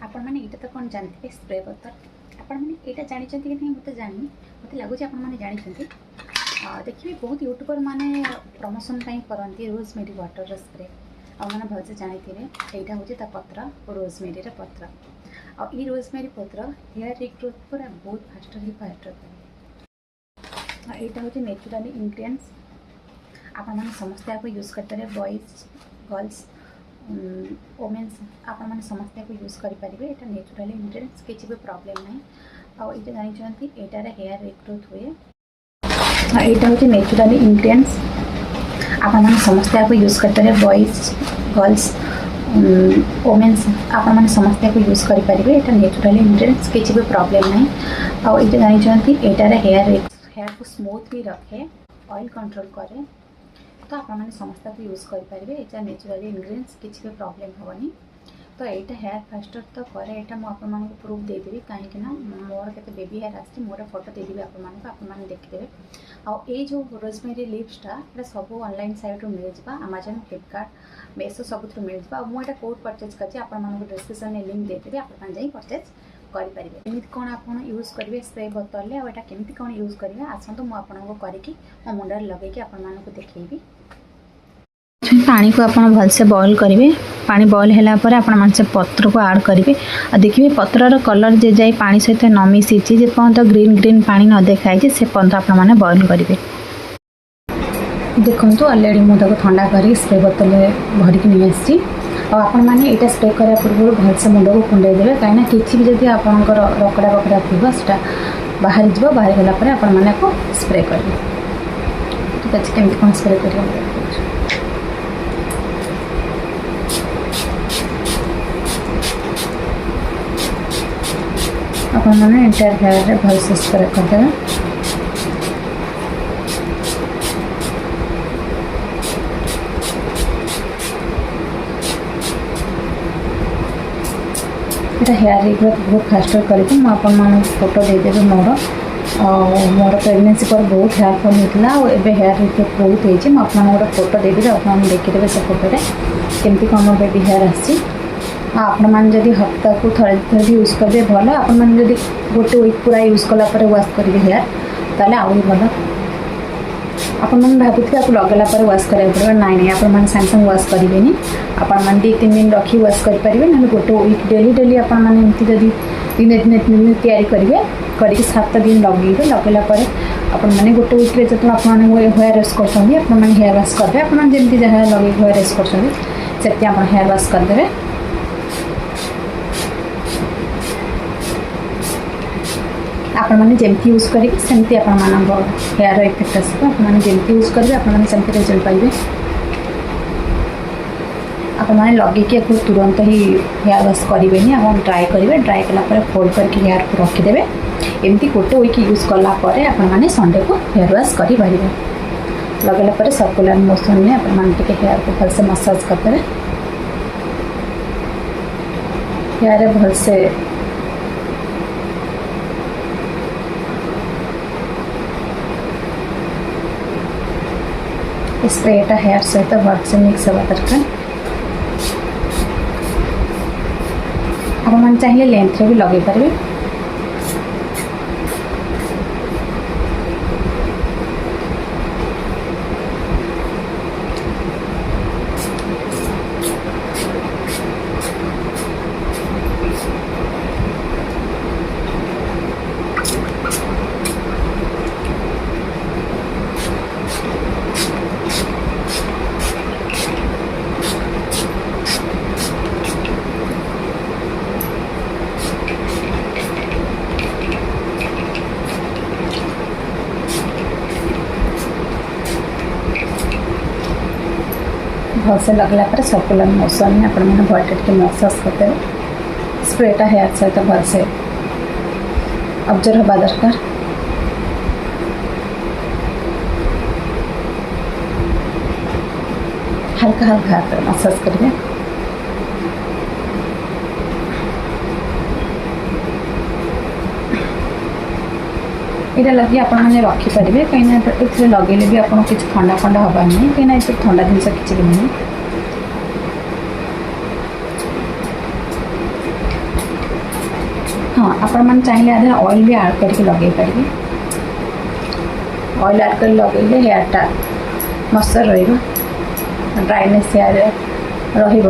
आपण मैंने ये तो कौन जानते स्प्रे बोतल आपण मैंने यहाँ जानते कि नहीं मत जानी मत लगुच आपने जानते देखिए बहुत यूट्यूबर मैंने प्रमोशन करती रोजमेरी वाटर स्प्रे आने भलसे जानी यहाँ हूँ पत्र रोजमेरी पत्र आई रोजमेरी पत्र हेयर रिग्रोथ पूरा बहुत फास्ट फास्ट यहाँ हूँ नेचुराली इंग्रेडिएंट्स आपण मैंने समस्त आपको यूज करते बॉयज गर्ल्स वोमेन्स आपण मैंने समस्त को यूज करेंगे यहाँ नेचुराली इंग्रेडिएंट्स किसी भी प्रॉब्लम ना आईटा जानते यहाँ हेयर रिग्रोथ हुए यहाँ हूँ नेचुराली इंग्रेडिएंट्स आपण मैंने समस्त को यूज करते बॉयज गर्ल्स वोमेन्स आपण मैंने समस्त को यूज करेंगे यहाँ नेचुराली इंग्रेडिएंट्स किसी भी प्रॉब्लम ना आईटा जानते यहाँ हेयर को स्मूथ भी रखे ऑयल कंट्रोल करे तो आपने समस्त को यूज करेंगे यहाँ नेचुराली इंग्रेडिएंट्स किसी भी प्रॉब्लम हेनी तो यहाँ हेयर फास्टर तो करे यहाँ मुझे प्रूफ देदेवी कहीं मोर के बेबी हेयर आसी मोर फोटो देदेवी आपने देखिदेवे आई जो रोजमेरी लिप्सटा सब ऑनलाइन साइट मिल जाए अमेजन फ्लिपकार्ट मेसो सब मिल जाए मुझे कोड परचेज कर डिस्क्रिप्शन में लिंक देदेवी आप परचेज करेंगे एमती कौन आप यूज करेंगे स्प्रे बोतल में आटा केमती कौन यूज करेंगे आसतु मुझे करके मो मुंडे लगे आपको देखी पानी को आप भलसे बॉयल करेंगे पानी बॉयल है आप से पत्र को ऐड करेंगे देखिए पत्रर कलर जे जाए पानी सहित न मिसी जे पर्यंत ग्रीन ग्रीन पानी न देखाई से पर्यंत आपने बॉयल करेंगे देखो अलरेडी मुझे ठंडा कर स्प्रे बोतल भरिक नहीं आसी आपण मैंने यहाँ स्प्रे कराया पूर्व भलसे मुंड को कुंडे देवे कहीं किसी भी जब आपंकर रकड़ा बकड़ा थोड़ा बाहरी जा बाहरी गलापर आपण मैंने स्प्रे करेंगे ठीक अच्छे केमती कौन स्प्रे करेंगे अपन मैंने एंटायर हेयर भलसे स्प्रे करदे हेयर रिग्रोथ बहुत फास्ट करके मुझे फोटो देदेवी मोर प्रेगनेंसी पर बहुत हेयर फॉल होता है हेयर रिग्रोथ बहुत होती मुझे फोटो देदेवी आप देखिदेवे से फोटो केमती कौन मोर बेबी हेयर आसी आपण मैंने जब हफ्ता को थोड़े थोड़े यूज करेंगे भल आपण मैंने जब गोटे वीक पूरा यूज कलापर वाश करेंगे हेयर ताले आहुरी भल आपण मैंने भावुथे आपको लगेला वाश करा पड़े ना नहीं आप सागे सागे वाश करेंगे आपण मैंने 2-3 दिन रखी वाश करेंगे ना गोटे वीक डेली डेली आपण मैंने एमती जब दिन तैयारी करेंगे करके 7 दिन लगे लगेला आपण मैंने गोटे वीक्रे जो आपने हेयर वाश कर हेयर वाश करेंगे आपमती जहाँ लगे हेयर वाश करते आप हेयर वाश करदे आपण मैंने जमती यूज करेंगे सेमती आप हेयर इफेक्ट आसो आपने जमती यूज करेंगे आपमती रिजल्ट पाइबे आपने लगे तुरंत ही हेयर वाश करेंगे आप ड्राए करेंगे ड्राए कलापर फोल्ड करके हेयर को रखिदेवे एमती गोटे वीक यूज कलापर आपने संडे को हेयर वाश करेंगे लगेला सर्कुलर मोशन में आपने हेयर को भलसे मसाज करदे हेयर भलसे स्प्रेटा हेयर सहित भलसे मिक्स हवा दरकार आप चाहिए लेंथ भी लगे पारे भलसे लगला सर्कुलर मोशन में आपने बॉडी टे मसाज करते स्प्रेटा हेयर सहित भलसे ऑब्जर्व हवा दरकार हल्का हल्का हाथ मसाज करेंगे यहाँ लगे आपने रखिपारे कहीं लगे भी आप किसी ठंडा फंडा हबार नहीं कहीं ठंडा जिनस किसी भी नहीं हाँ आपण मैंने चाहिए आधे ऑयल भी ऐड करके लगे पारे ऑयल ऐड कर लगे हेयरटा मॉइस्चर ड्राइनेस हेयर रही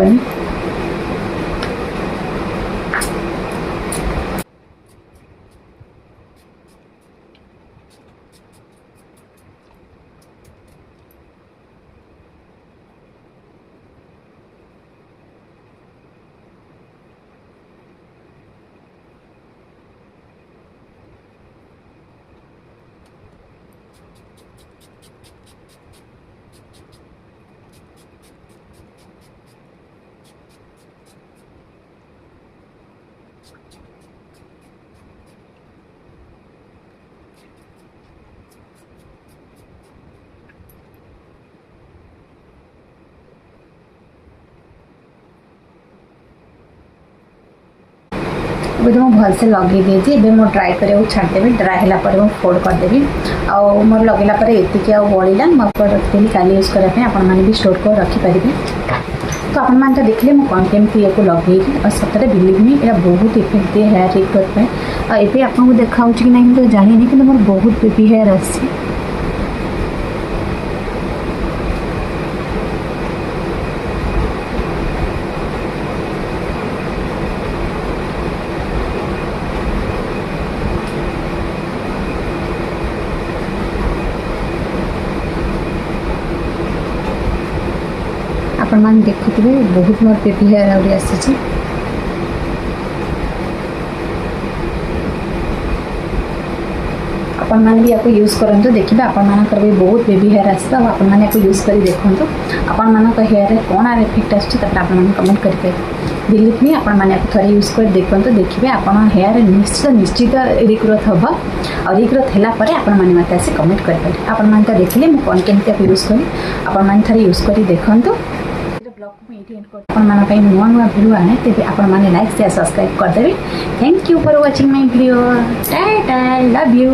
अब तो मुझे भलसे लगे देती एवं मुझे ड्राए कर छाड़देवी ड्राए होगापर मुझे फोल्ड करदेवी आउ मोर लगेला एति आड़ला मुझे रखी का यूज करने आपने भी स्टोर कर रखिपारे तो आपने देखिए मुझे कौन केमती या लगे और सतरे बिलीव मी यहाँ बहुत इफेक्ट दिए हेयर रिग्रोथ पे आपको देखा कि ना मुझे जानी कि मोर बहुत बेबी हेयर आसी आपण मैंने देखुए बहुत मोर बेबी हेयर आउरी आसी आपण मैंने भी आपको यूज करते देखिए आपर भी बहुत बेबी हेयर आसो आपण मैंने यूज कर देखो आपण मान हेयर कौन आर इफेक्ट आसमें कमेंट करेंगे बिलीव मी आपण मैंने थे यूज कर देखो देखिए आप हेयर निश्चित रिग्रोथ हम और रिग्रोथ होगापर आपने मत आस कमेंट करेंगे आपण देखिए मुझे कौन केमती यूज करी आपण थे यूज कर देखो आप नुआ नुआ भिडियो आने तेज आपने लाइक शेयर सब्सक्राइब करदेवे thank you for watching my video tata love you.